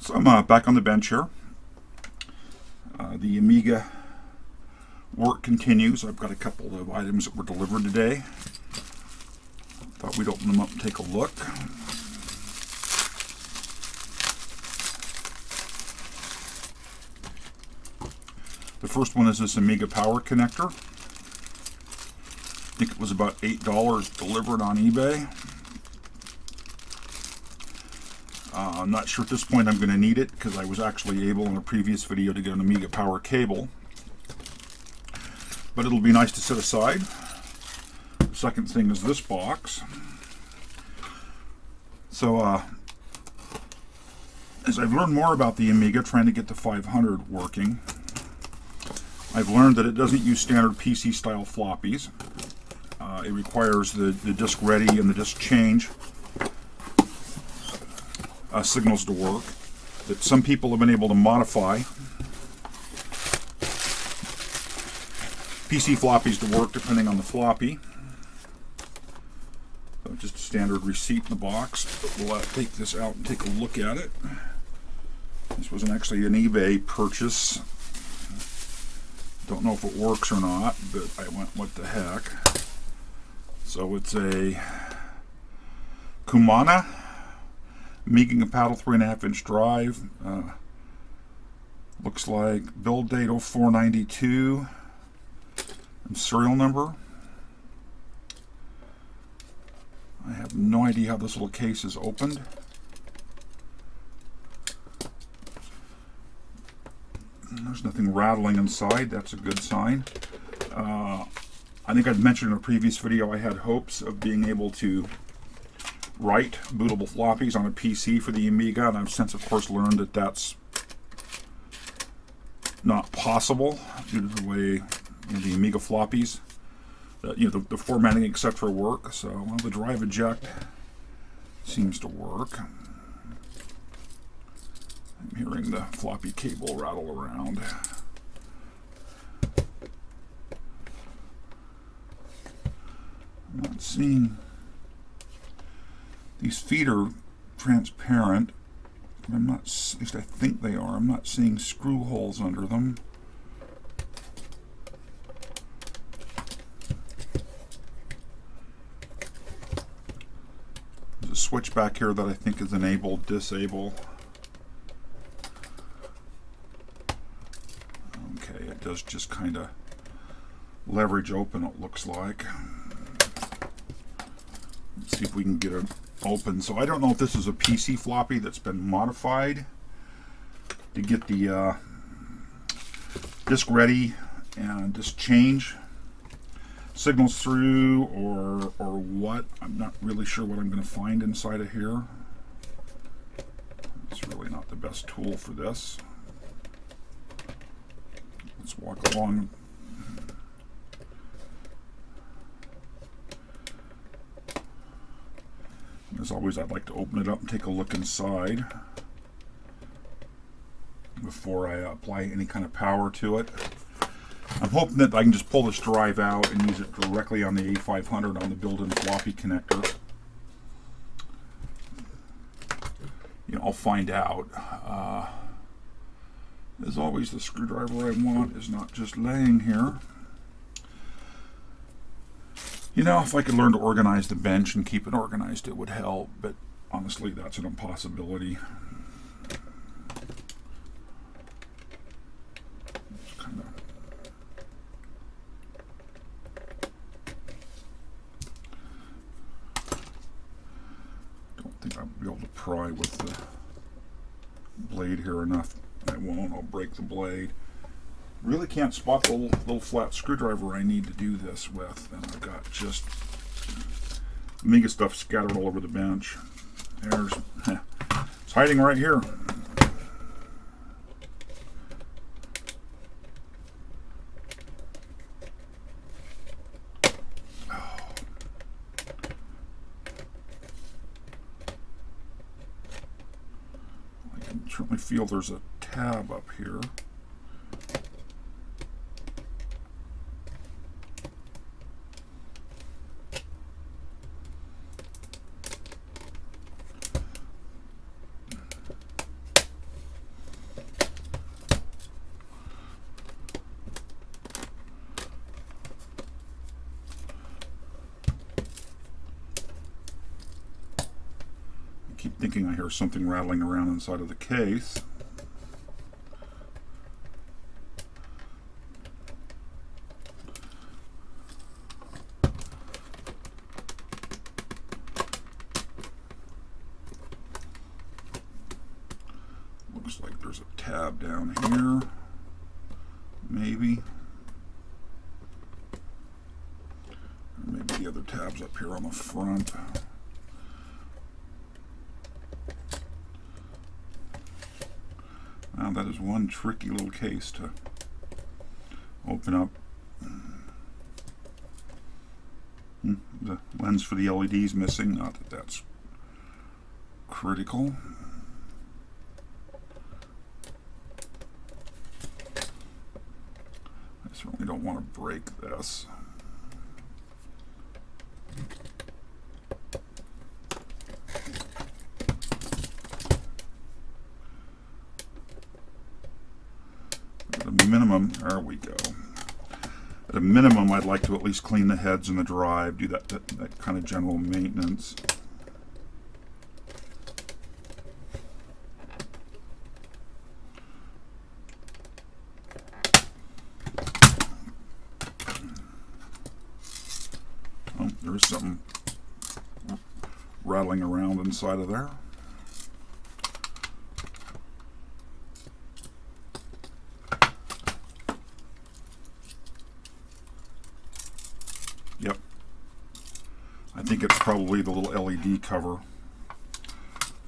So I'm back on the bench here. The Amiga work continues. I've got a couple of items that were delivered today. Thought we'd open them up and take a look. The first one is this Amiga power connector. I think it was about $8 delivered on eBay. I'm not sure at this point I'm going to need it because I was actually able in a previous video to get an Amiga power cable. But it'll be nice to set aside. The second thing is this box. So as I've learned more about the Amiga, trying to get the 500 working, I've learned that it doesn't use standard PC style floppies. It requires the disk ready and the disk change signals to work, that some people have been able to modify PC floppies to work depending on the floppy. So just a standard receipt in the box, but we'll take this out and take a look at it. This was actually an eBay purchase. Don't know if it works or not, but I went, what the heck. So it's a Kumana Amiga paddle 3.5-inch drive. Looks like build date 0492 and serial number. I have no idea how this little case is opened. There's nothing rattling inside. That's a good sign. I think I'd mentioned in a previous video I had hopes of being able to write bootable floppies on a PC for the Amiga, and I've since of course learned that that's not possible due to the way the Amiga floppies, the formatting etc. work. So well, the drive eject seems to work. I'm hearing the floppy cable rattle around. I'm not seeing. These feet are transparent. I'm not, at least I think they are. I'm not seeing screw holes under them. There's a switch back here that I think is enable, disable. Okay, it does just kind of leverage open, it looks like. Let's see if we can get it open. So I don't know if this is a PC floppy that's been modified to get the disk ready and disk change signals through, or what. I'm not really sure what I'm going to find inside of here. It's really not the best tool for this. Let's walk along. As always, I'd like to open it up and take a look inside before I apply any kind of power to it. I'm hoping that I can just pull this drive out and use it directly on the A500 on the built-in floppy connector. I'll find out. As always, the screwdriver I want is not just laying here. If I could learn to organize the bench and keep it organized, it would help, but honestly, that's an impossibility. Don't think I'll be able to pry with the blade here enough. I won't. I'll break the blade. Really can't spot the little flat screwdriver I need to do this with, and I've got just Amiga stuff scattered all over the bench. It's hiding right here. I can certainly feel there's a tab up here. thinking I hear something rattling around inside of the case. Looks like there's a tab down here, maybe. Or maybe the other tab's up here on the front. Now that is one tricky little case to open up. The lens for the LED is missing, not that that's critical. I certainly don't want to break this. At a minimum, there we go. At a minimum, I'd like to at least clean the heads and the drive, do that kind of general maintenance. Oh, there's something rattling around inside of there. Yep. I think it's probably the little LED cover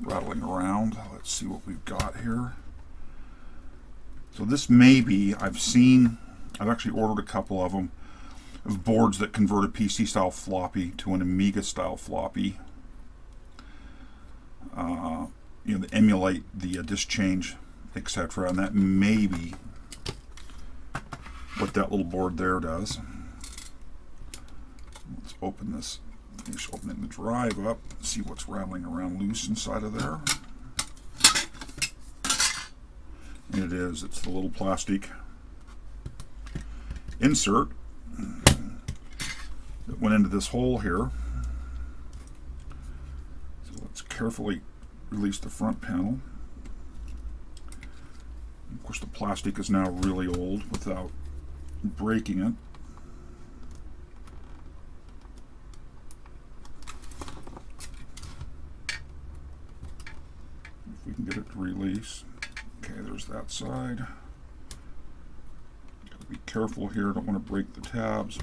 rattling around. Let's see what we've got here. So this may be, I've actually ordered a couple of them, of boards that convert a PC style floppy to an Amiga style floppy. That emulate the disk change, etc. And that may be what that little board there does. Let's open this, finish opening the drive up, see what's rattling around loose inside of there. And it is, it's the little plastic insert that went into this hole here. So let's carefully release the front panel. Of course, the plastic is now really old without breaking it. If we can get it to release. Okay, there's that side. Gotta be careful here, don't want to break the tabs,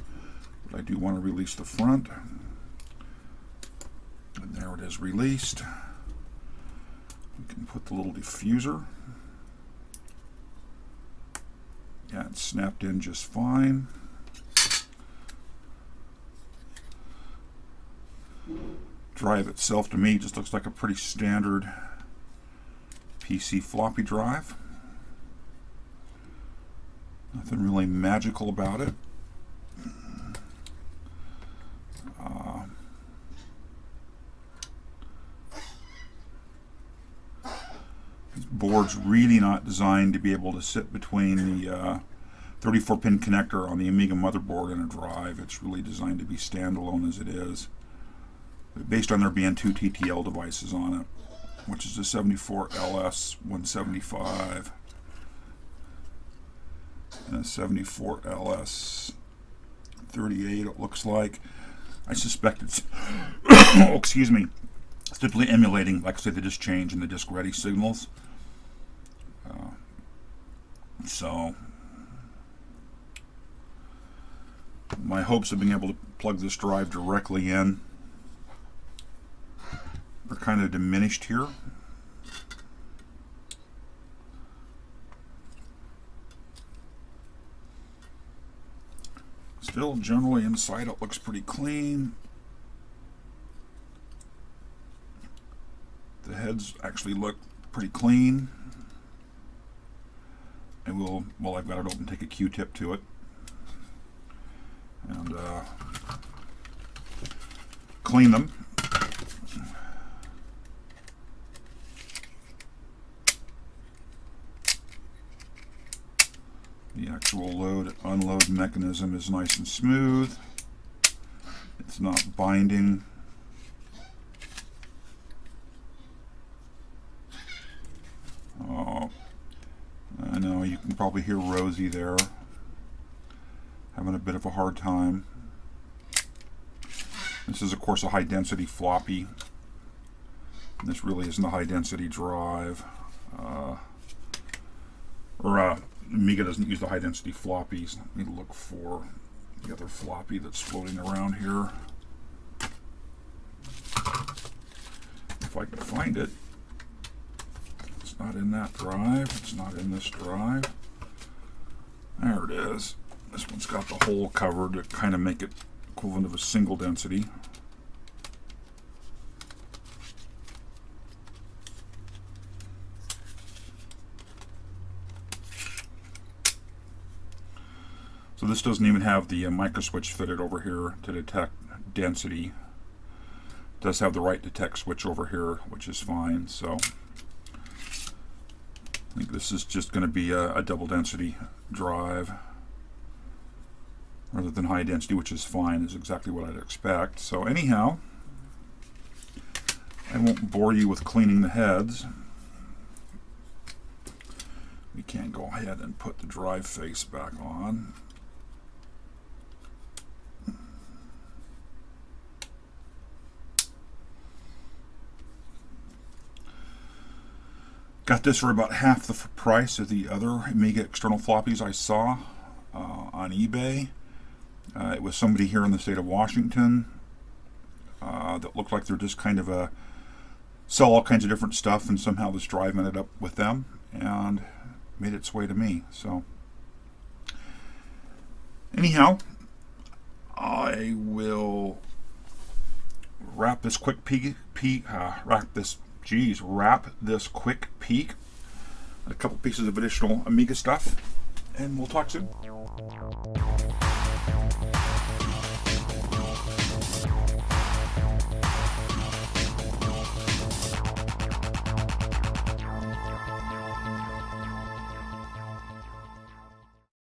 but I do want to release the front. And there it is, released. We can put the little diffuser. Yeah, it's snapped in just fine. Drive itself to me just looks like a pretty standard PC floppy drive. Nothing really magical about it. This board's really not designed to be able to sit between the 34-pin connector on the Amiga motherboard and a drive. It's really designed to be standalone as it is, based on there being two TTL devices on it, which is a 74LS 175 and a 74LS 38, it looks like. I suspect it's oh, excuse me, simply emulating, like I say, the disk change and the disk ready signals. So my hopes of being able to plug this drive directly in are kind of diminished here. Still, generally inside it looks pretty clean. The heads actually look pretty clean. And we'll, while I've got it open, take a Q-tip to it and clean them. The actual load-unload mechanism is nice and smooth. It's not binding. Anyway, you can probably hear Rosie there having a bit of a hard time. This is, of course, a high-density floppy. This really isn't a high-density drive. Amiga doesn't use the high-density floppies. Let me look for the other floppy that's floating around here. If I can find it. It's not in that drive. It's not in this drive. There it is. This one's got the hole covered to kind of make it equivalent of a single density. So this doesn't even have the microswitch fitted over here to detect density. It does have the right detect switch over here, which is fine. So I think this is just going to be a double density drive rather than high density, which is fine, is exactly what I'd expect. So anyhow, I won't bore you with cleaning the heads. We can go ahead and put the drive face back on. Got this for about half the price of the other Amiga external floppies I saw on eBay. It was somebody here in the state of Washington that looked like they're just kind of sell all kinds of different stuff, and somehow this drive ended up with them and made its way to me. So anyhow, I will wrap this quick wrap this quick peek, a couple pieces of additional Amiga stuff, and we'll talk soon.